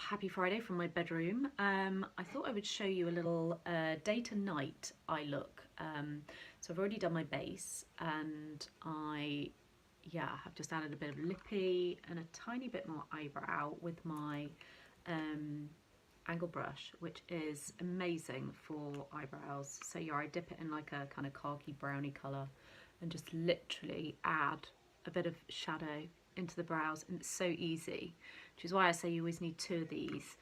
happy Friday from my bedroom. I thought I would show you a little day to night eye look. So I've already done my base and I have just added a bit of lippy and a tiny bit more eyebrow with my angle brush, which is amazing for eyebrows. So I dip it in like a kind of khaki browny colour and just literally add a bit of shadow into the brows, and it's so easy, which is why I say you always need two of these,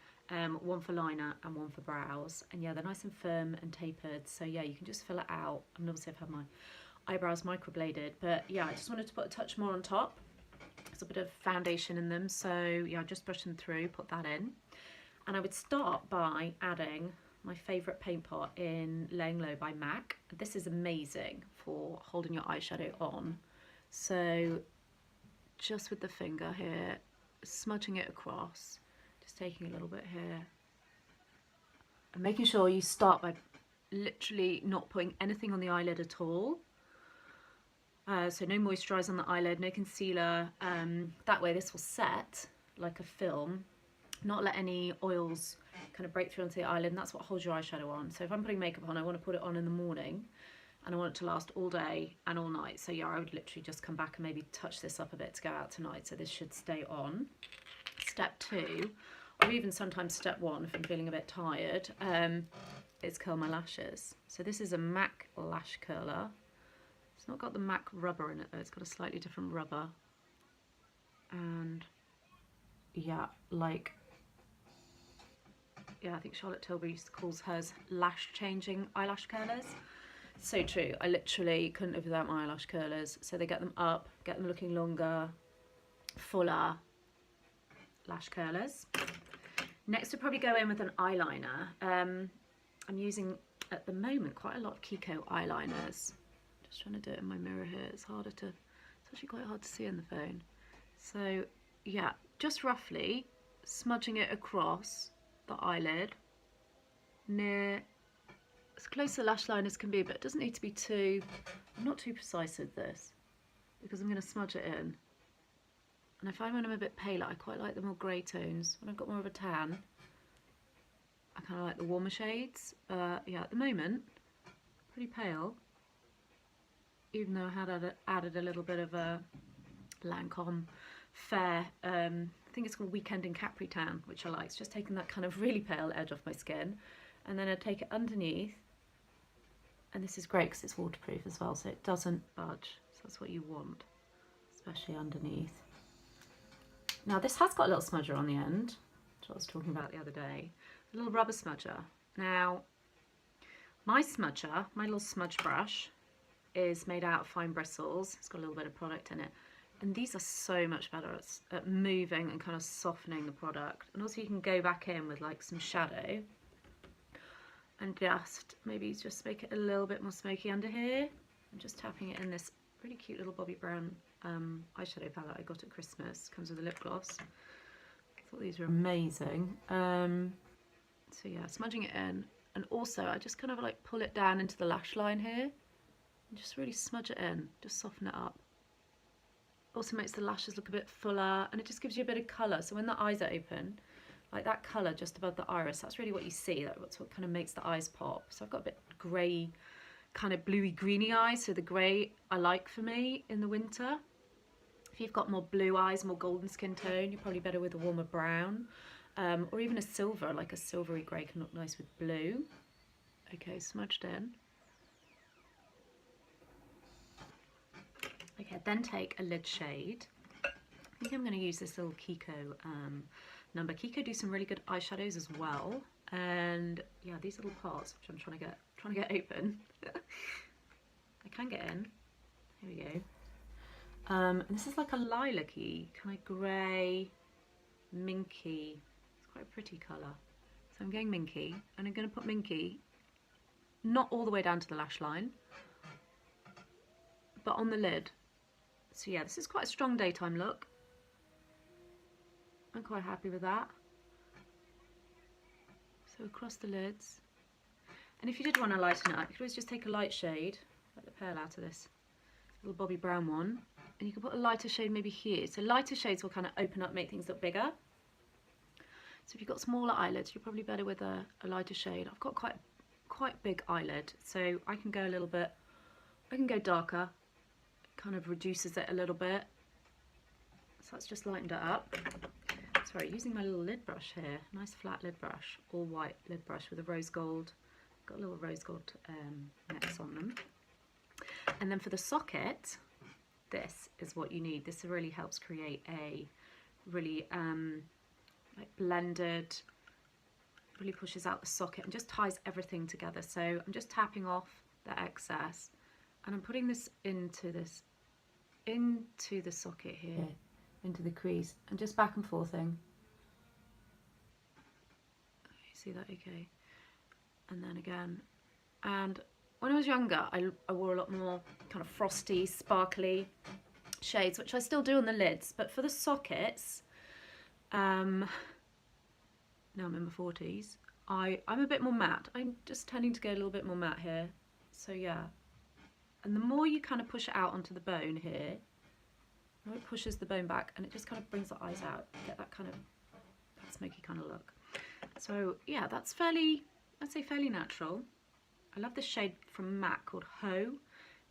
one for liner and one for brows. And they're nice and firm and tapered, so you can just fill it out. And obviously I've had my eyebrows microbladed, but I just wanted to put a touch more on top. There's a bit of foundation in them, so just brush them through, put that in. And I would start by adding my favourite paint pot in Laying Low by MAC. This is amazing for holding your eyeshadow on. So just with the finger here, smudging it across, just taking a little bit here, and making sure you start by literally not putting anything on the eyelid at all. So no moisturiser on the eyelid, no concealer. That way this will set like a film, not let any oils kind of break through onto the eyelid, and that's what holds your eyeshadow on. So if I'm putting makeup on, I want to put it on in the morning and I want it to last all day and all night. So I would literally just come back and maybe touch this up a bit to go out tonight. So this should stay on. Step 2, or even sometimes step 1 if I'm feeling a bit tired, is curl my lashes. So this is a MAC lash curler. It's not got the MAC rubber in it though, it's got a slightly different rubber. And I think Charlotte Tilbury calls hers lash changing eyelash curlers. So true, I literally couldn't live without my eyelash curlers. So they get them up, get them looking longer, fuller lash curlers. Next we'll probably go in with an eyeliner. I'm using at the moment quite a lot of Kiko eyeliners. Just trying to do it in my mirror here, it's actually quite hard to see in the phone. So just roughly smudging it across the eyelid near as close to the lash line as can be, but it doesn't need to be I'm not too precise with this because I'm going to smudge it in. And I find when I'm a bit paler, I quite like the more grey tones. When I've got more of a tan, I kind of like the warmer shades. At the moment, pretty pale, even though I had added a little bit of a Lancome Fair, I think it's called Weekend in Capri Tan, which I like. It's just taking that kind of really pale edge off my skin. And then I take it underneath, and this is great because it's waterproof as well, so it doesn't budge. So that's what you want, especially underneath. Now this has got a little smudger on the end, which I was talking about the other day, a little rubber smudger. Now my smudger, my little smudge brush, is made out of fine bristles. It's got a little bit of product in it. And these are so much better at moving and kind of softening the product. And also you can go back in with like some shadow and maybe just make it a little bit more smoky under here. I'm just tapping it in this really cute little Bobbi Brown eyeshadow palette I got at Christmas. Comes with a lip gloss. I thought these were amazing. So smudging it in. And also I just kind of like pull it down into the lash line here and just really smudge it in, just soften it up. Also makes the lashes look a bit fuller, and it just gives you a bit of colour. So when the eyes are open, like that colour just above the iris, that's really what you see. That's what kind of makes the eyes pop. So I've got a bit grey, kind of bluey greeny eyes. So the grey I like for me in the winter. If you've got more blue eyes, more golden skin tone, you're probably better with a warmer brown, or even a silver, like a silvery grey can look nice with blue. Okay, smudged in. Okay, then take a lid shade. I think I'm going to use this little Kiko number. Kiko do some really good eyeshadows as well, and these little pots, which I'm trying to get open. I can get in. Here we go. And this is like a lilac-y kind of grey, minky. It's quite a pretty colour. So I'm going minky, and I'm going to put minky not all the way down to the lash line, but on the lid. So this is quite a strong daytime look. I'm quite happy with that. So across the lids. And if you did want to lighten it up, you could always just take a light shade, like the pearl out of this little Bobbi Brown one, and you can put a lighter shade maybe here. So lighter shades will kind of open up, make things look bigger. So if you've got smaller eyelids, you're probably better with a lighter shade. I've got quite big eyelid, so I can go a little bit, I can go darker, it kind of reduces it a little bit. So that's just lightened it up. Sorry, using my little lid brush here, nice flat lid brush, all white lid brush with a rose gold, got a little rose gold necks on them. And then for the socket, this is what you need. This really helps create a really like blended, really pushes out the socket and just ties everything together. So I'm just tapping off the excess and I'm putting this into the socket here, into the crease, and just back and forthing. You see that okay? And then again. And when I was younger, I wore a lot more kind of frosty, sparkly shades, which I still do on the lids, but for the sockets, now I'm in my 40s, I'm a bit more matte. I'm just tending to go a little bit more matte here. So yeah. And the more you kind of push it out onto the bone here, the more it pushes the bone back and it just kind of brings the eyes out. Get that kind of that smoky kind of look. So yeah, that's fairly, I'd say fairly natural. I love this shade from MAC called Ho.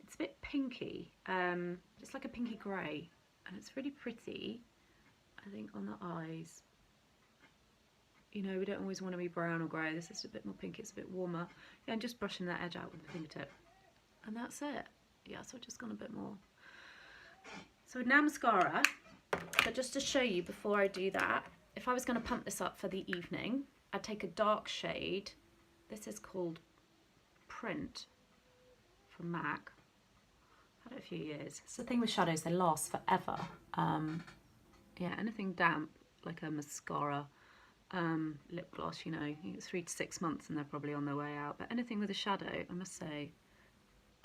It's a bit pinky, it's like a pinky grey, and it's really pretty, I think, on the eyes. You know, we don't always want to be brown or grey. This is a bit more pink, it's a bit warmer. Yeah, and just brushing that edge out with the fingertip. And that's it. Yeah, so I've just gone a bit more. So now mascara, but just to show you before I do that, if I was going to pump this up for the evening, I'd take a dark shade. This is called Print from MAC. I've had it a few years. It's the thing with shadows, they last forever. Yeah, anything damp, like a mascara, lip gloss, you know, 3 to 6 months and they're probably on their way out. But anything with a shadow, I must say,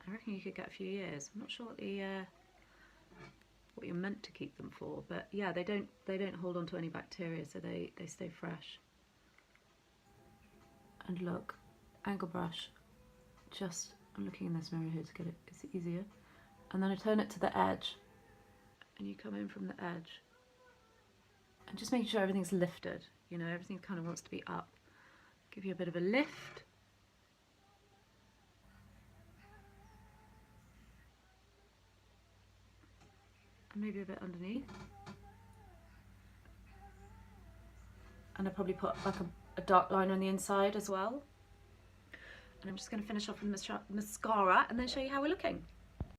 I reckon you could get a few years. I'm not sure what you're meant to keep them for, but yeah, they don't hold on to any bacteria, so they stay fresh. And look, angle brush, just, I'm looking in this mirror here to get it, it's easier. And then I turn it to the edge, and you come in from the edge. And just making sure everything's lifted, you know, everything kind of wants to be up. Give you a bit of a lift. And maybe a bit underneath. And I'll probably put like a dark line on the inside as well. And I'm just going to finish off with mascara and then show you how we're looking.